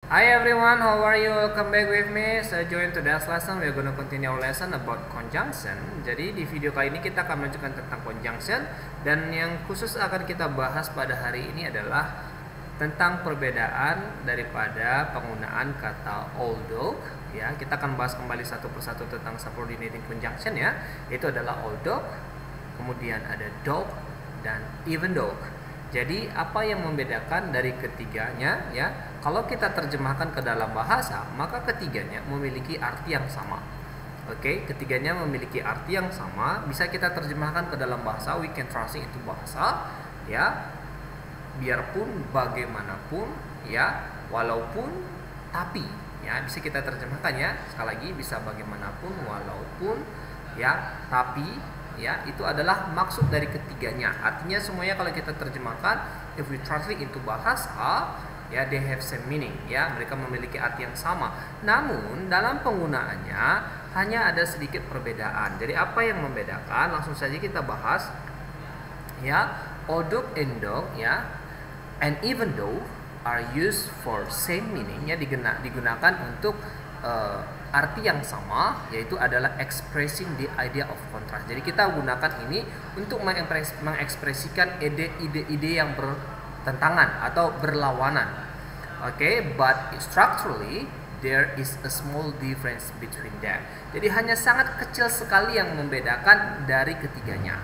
Hi everyone, how are you? Welcome back with me. So join today's lesson. We're gonna continue our lesson about conjunction. Jadi di video kali ini kita akan menunjukkan tentang conjunction, dan yang khusus akan kita bahas pada hari ini adalah tentang perbedaan daripada penggunaan kata although. Ya, kita akan bahas kembali satu persatu tentang subordinating conjunction ya. Itu adalah although, kemudian ada though dan even though. Jadi apa yang membedakan dari ketiganya ya? Kalau kita terjemahkan ke dalam bahasa, maka ketiganya memiliki arti yang sama. Oke, ketiganya memiliki arti yang sama, bisa kita terjemahkan ke dalam bahasa, we can translate itu bahasa ya. Biarpun, bagaimanapun ya, walaupun, tapi ya, bisa kita terjemahkan ya. Sekali lagi, bisa bagaimanapun, walaupun ya, tapi ya, itu adalah maksud dari ketiganya. Artinya semuanya kalau kita terjemahkan, if we translate into bahasa ya, they have same meaning ya, mereka memiliki arti yang sama. Namun dalam penggunaannya hanya ada sedikit perbedaan. Jadi apa yang membedakan? Langsung saja kita bahas ya. Although and though ya, and even though are used for same meaning ya, digunakan untuk arti yang sama, yaitu adalah expressing the idea of contrast. Jadi kita gunakan ini untuk mengekspresikan ide-ide yang bertentangan atau berlawanan. Oke, but structurally there is a small difference between them. Jadi hanya sangat kecil sekali yang membedakan dari ketiganya.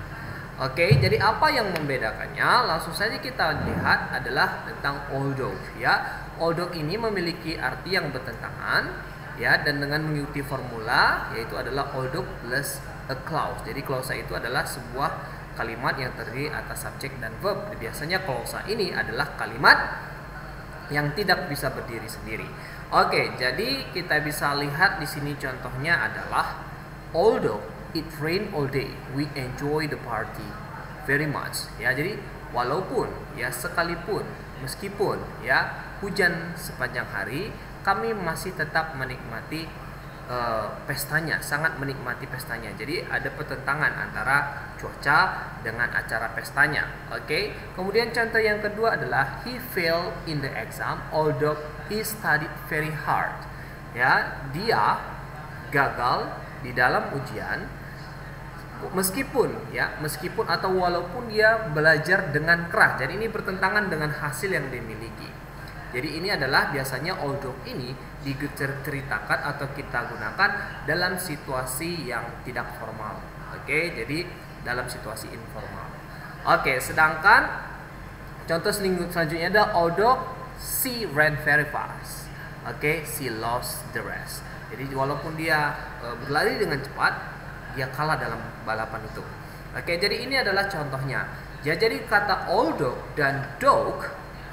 Oke, jadi apa yang membedakannya? Langsung saja kita lihat adalah tentang although ya. Although ini memiliki arti yang bertentangan ya, dan dengan mengikuti formula yaitu adalah although plus a clause. Jadi clause itu adalah sebuah kalimat yang terdiri atas subjek dan verb. Biasanya clause ini adalah kalimat yang tidak bisa berdiri sendiri. Oke, jadi kita bisa lihat di sini contohnya adalah although it rain all day, we enjoy the party very much. Ya, jadi walaupun ya, sekalipun, meskipun ya hujan sepanjang hari, kami masih tetap menikmati pestanya, sangat menikmati pestanya. Jadi ada pertentangan antara cuaca dengan acara pestanya. Oke. Kemudian contoh yang kedua adalah he failed in the exam although he studied very hard. Ya, dia gagal di dalam ujian meskipun atau walaupun dia belajar dengan keras. Jadi ini bertentangan dengan hasil yang dimiliki. Jadi ini adalah biasanya although ini diceritakan atau kita gunakan dalam situasi yang tidak formal. Oke, jadi dalam situasi informal. Oke, sedangkan contoh selanjutnya ada although she ran very fast. Oke, she lost the race. Jadi walaupun dia berlari dengan cepat, dia kalah dalam balapan itu. Oke, jadi ini adalah contohnya. Ya, jadi kata although dan though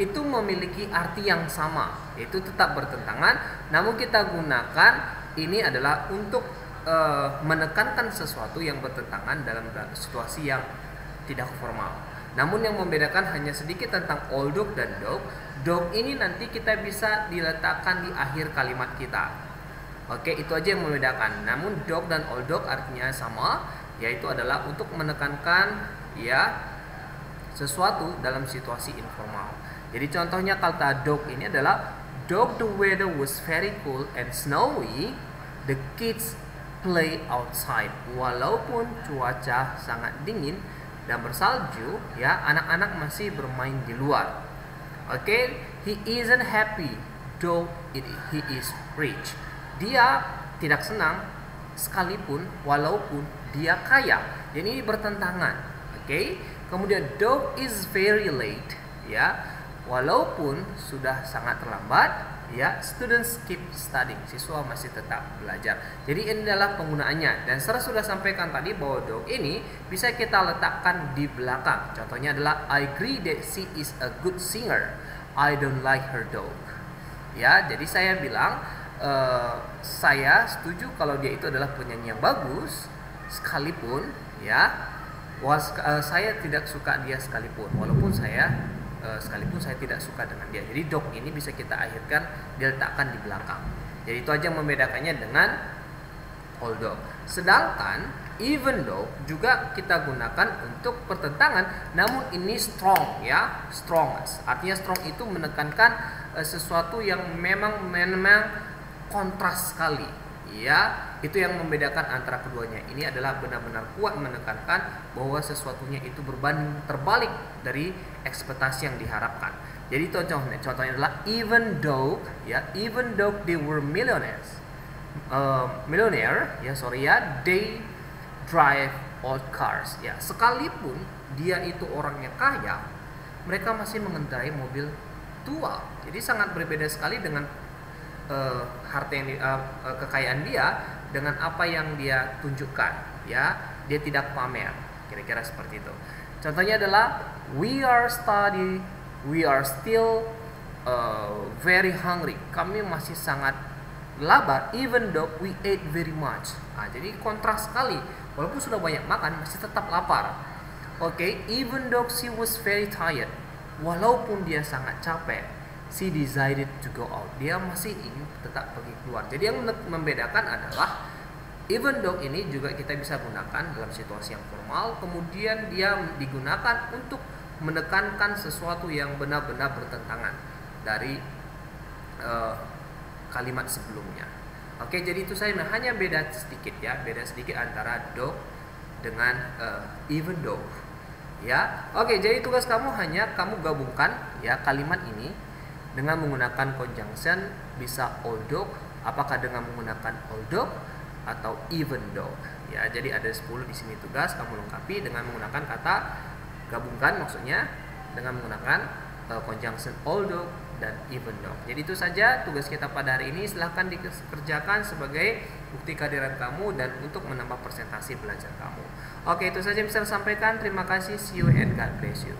itu memiliki arti yang sama, yaitu tetap bertentangan, namun kita gunakan ini adalah untuk menekankan sesuatu yang bertentangan dalam situasi yang tidak formal. Namun yang membedakan hanya sedikit tentang although dan though. Though ini nanti kita bisa diletakkan di akhir kalimat kita. Oke, itu aja yang membedakan. Namun though dan although artinya sama, yaitu adalah untuk menekankan ya sesuatu dalam situasi informal. Jadi contohnya kata though ini adalah though the weather was very cool and snowy, the kids play outside. Walaupun cuaca sangat dingin dan bersalju, ya, anak-anak masih bermain di luar. Oke, he isn't happy though he is rich. Dia tidak senang sekalipun walaupun dia kaya. Jadi ini bertentangan. Oke. Kemudian though is very late, ya. Walaupun sudah sangat terlambat, ya, students keep studying. Siswa masih tetap belajar. Jadi ini adalah penggunaannya. Dan saya sudah sampaikan tadi bahwa though ini bisa kita letakkan di belakang. Contohnya adalah I agree that she is a good singer. I don't like her though. Ya, jadi saya bilang saya setuju kalau dia itu adalah penyanyi yang bagus, sekalipun ya saya tidak suka dia sekalipun, walaupun saya tidak suka dengan dia. Jadi though ini bisa kita akhirkan, diletakkan di belakang. Jadi itu aja yang membedakannya dengan although. Sedangkan even though juga kita gunakan untuk pertentangan, namun ini strong ya, strong. Artinya strong itu menekankan sesuatu yang memang kontras sekali, ya. Itu yang membedakan antara keduanya. Ini adalah benar-benar kuat menekankan bahwa sesuatunya itu berbanding terbalik dari ekspektasi yang diharapkan. Jadi contohnya adalah even though they were millionaire, they drive old cars. Ya, sekalipun dia itu orangnya kaya, mereka masih mengendarai mobil tua. Jadi sangat berbeda sekali dengan harta yang kekayaan dia dengan apa yang dia tunjukkan, ya. Dia tidak pamer, kira-kira seperti itu. Contohnya adalah we are still very hungry. Kami masih sangat lapar even though we ate very much. Jadi kontras sekali. Walaupun sudah banyak makan, masih tetap lapar. Even though she was very tired, walaupun dia sangat capek, she decided to go out. Dia masih ingin tetap pergi keluar. Jadi yang membedakan adalah even though ini juga kita bisa gunakan dalam situasi yang formal, kemudian dia digunakan untuk menekankan sesuatu yang benar-benar bertentangan dari kalimat sebelumnya. Jadi itu saya hanya beda sedikit antara though dengan even though. Ya, jadi tugas kamu hanya kamu gabungkan ya kalimat ini dengan menggunakan conjunction, bisa although, apakah dengan menggunakan although atau even though. Ya, jadi ada 10 di sini tugas kamu lengkapi dengan menggunakan kata gabungkan, maksudnya dengan menggunakan conjunction although dan even though. Jadi itu saja tugas kita pada hari ini. Silahkan dikerjakan sebagai bukti kehadiran kamu dan untuk menambah presentasi belajar kamu. Itu saja yang bisa saya sampaikan. Terima kasih. See you and God bless you.